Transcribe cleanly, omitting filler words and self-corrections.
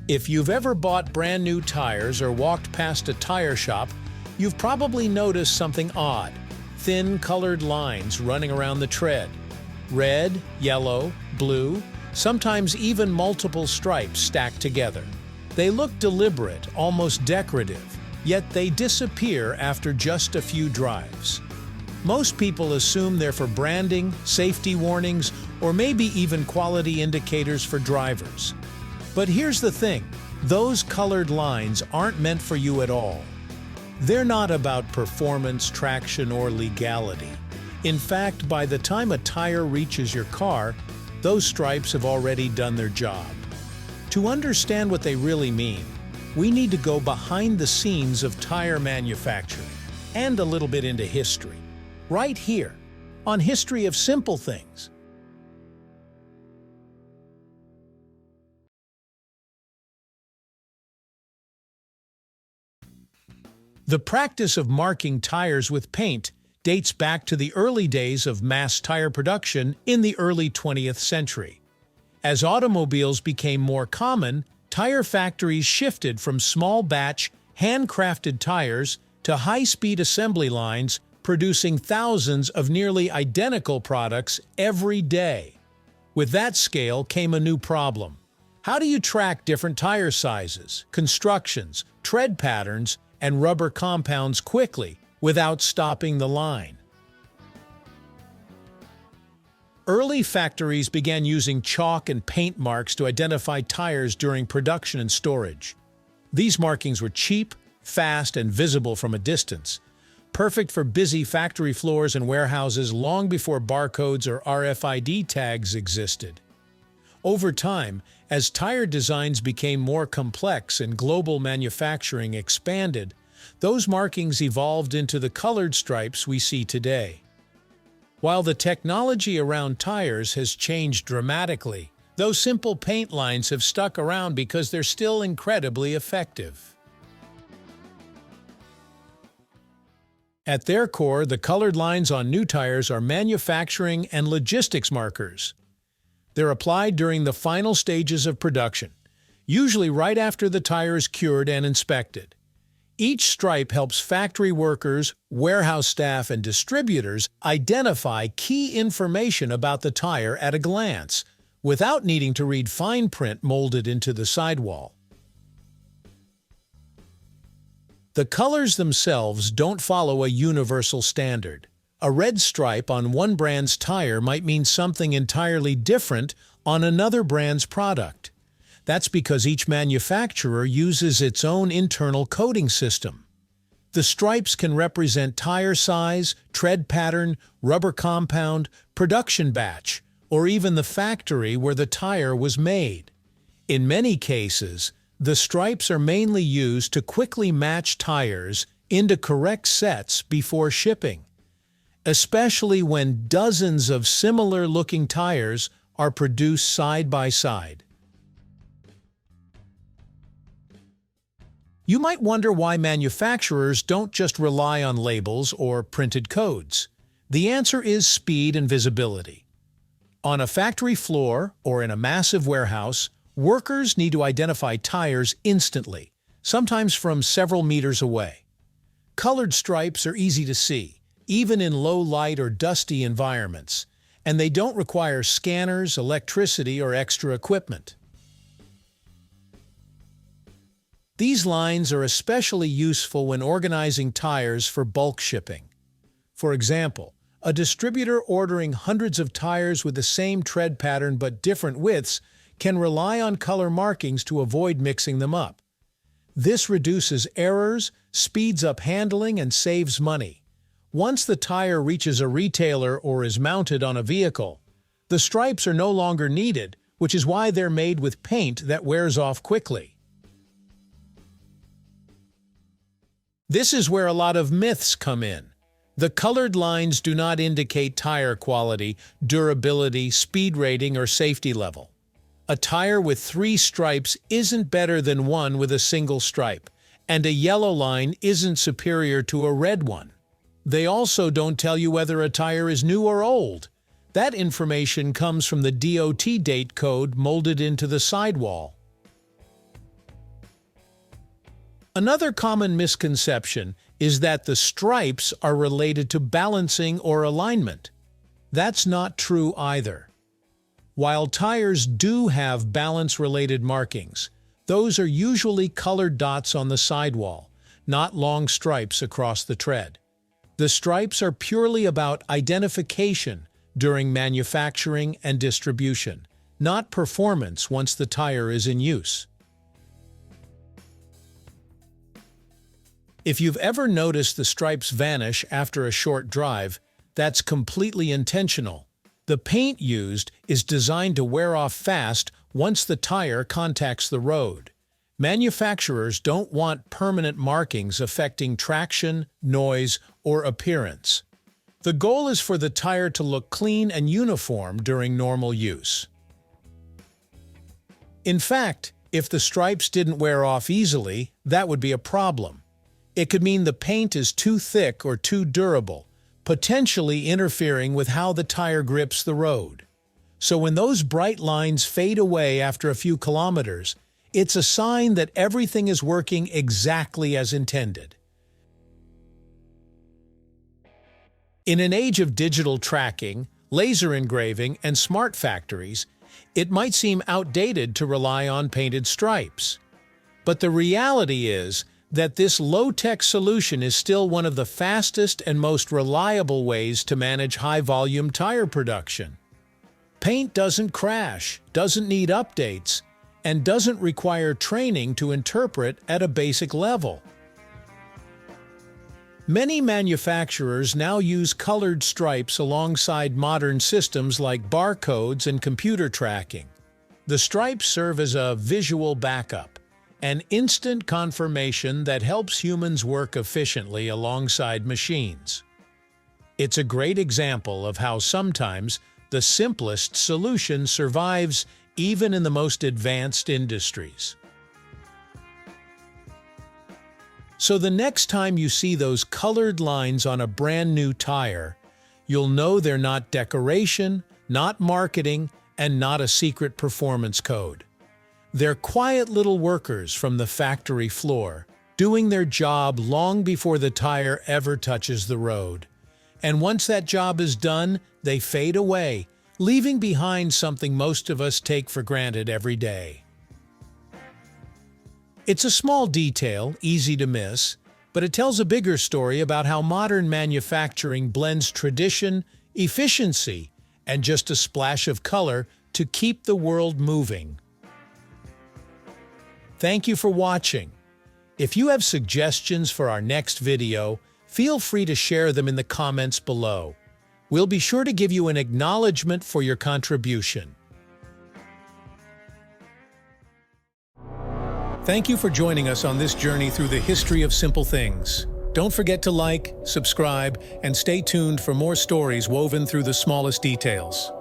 If you've ever bought brand new tires or walked past a tire shop, you've probably noticed something odd. Thin colored lines running around the tread. Red, yellow, blue, sometimes even multiple stripes stacked together. They look deliberate, almost decorative, yet they disappear after just a few drives. Most people assume they're for branding, safety warnings, or maybe even quality indicators for drivers. But here's the thing, those colored lines aren't meant for you at all. They're not about performance, traction, or legality. In fact, by the time a tire reaches your car, those stripes have already done their job. To understand what they really mean, we need to go behind the scenes of tire manufacturing and a little bit into history. Right here, on History of Simple Things. The practice of marking tires with paint dates back to the early days of mass tire production in the early 20th century. As automobiles became more common, tire factories shifted from small-batch, handcrafted tires to high-speed assembly lines producing thousands of nearly identical products every day. With that scale came a new problem. How do you track different tire sizes, constructions, tread patterns, and rubber compounds quickly without stopping the line? Early factories began using chalk and paint marks to identify tires during production and storage. These markings were cheap, fast, and visible from a distance, perfect for busy factory floors and warehouses long before barcodes or RFID tags existed. Over time, as tire designs became more complex and global manufacturing expanded, those markings evolved into the colored stripes we see today. While the technology around tires has changed dramatically, those simple paint lines have stuck around because they're still incredibly effective. At their core, the colored lines on new tires are manufacturing and logistics markers. They're applied during the final stages of production, usually right after the tire is cured and inspected. Each stripe helps factory workers, warehouse staff, and distributors identify key information about the tire at a glance, without needing to read fine print molded into the sidewall. The colors themselves don't follow a universal standard. A red stripe on one brand's tire might mean something entirely different on another brand's product. That's because each manufacturer uses its own internal coding system. The stripes can represent tire size, tread pattern, rubber compound, production batch, or even the factory where the tire was made. In many cases, the stripes are mainly used to quickly match tires into correct sets before shipping, especially when dozens of similar-looking tires are produced side by side. You might wonder why manufacturers don't just rely on labels or printed codes. The answer is speed and visibility. On a factory floor or in a massive warehouse, workers need to identify tires instantly, sometimes from several meters away. Colored stripes are easy to see, even in low light or dusty environments, and they don't require scanners, electricity, or extra equipment. These lines are especially useful when organizing tires for bulk shipping. For example, a distributor ordering hundreds of tires with the same tread pattern but different widths can rely on color markings to avoid mixing them up. This reduces errors, speeds up handling, and saves money. Once the tire reaches a retailer or is mounted on a vehicle, the stripes are no longer needed, which is why they're made with paint that wears off quickly. This is where a lot of myths come in. The colored lines do not indicate tire quality, durability, speed rating, or safety level. A tire with 3 stripes isn't better than one with a single stripe, and a yellow line isn't superior to a red one. They also don't tell you whether a tire is new or old. That information comes from the DOT date code molded into the sidewall. Another common misconception is that the stripes are related to balancing or alignment. That's not true either. While tires do have balance-related markings, those are usually colored dots on the sidewall, not long stripes across the tread. The stripes are purely about identification during manufacturing and distribution, not performance once the tire is in use. If you've ever noticed the stripes vanish after a short drive, that's completely intentional. The paint used is designed to wear off fast once the tire contacts the road. Manufacturers don't want permanent markings affecting traction, noise, or appearance. The goal is for the tire to look clean and uniform during normal use. In fact, if the stripes didn't wear off easily, that would be a problem. It could mean the paint is too thick or too durable, potentially interfering with how the tire grips the road. So when those bright lines fade away after a few kilometers, it's a sign that everything is working exactly as intended. In an age of digital tracking, laser engraving, and smart factories, it might seem outdated to rely on painted stripes. But the reality is that this low-tech solution is still one of the fastest and most reliable ways to manage high-volume tire production. Paint doesn't crash, doesn't need updates, and doesn't require training to interpret at a basic level. Many manufacturers now use colored stripes alongside modern systems like barcodes and computer tracking. The stripes serve as a visual backup, an instant confirmation that helps humans work efficiently alongside machines. It's a great example of how sometimes the simplest solution survives even in the most advanced industries. So the next time you see those colored lines on a brand new tire, you'll know they're not decoration, not marketing, and not a secret performance code. They're quiet little workers from the factory floor, doing their job long before the tire ever touches the road. And once that job is done, they fade away, leaving behind something most of us take for granted every day. It's a small detail, easy to miss, but it tells a bigger story about how modern manufacturing blends tradition, efficiency, and just a splash of color to keep the world moving. Thank you for watching. If you have suggestions for our next video, feel free to share them in the comments below. We'll be sure to give you an acknowledgement for your contribution. Thank you for joining us on this journey through the history of simple things. Don't forget to like, subscribe, and stay tuned for more stories woven through the smallest details.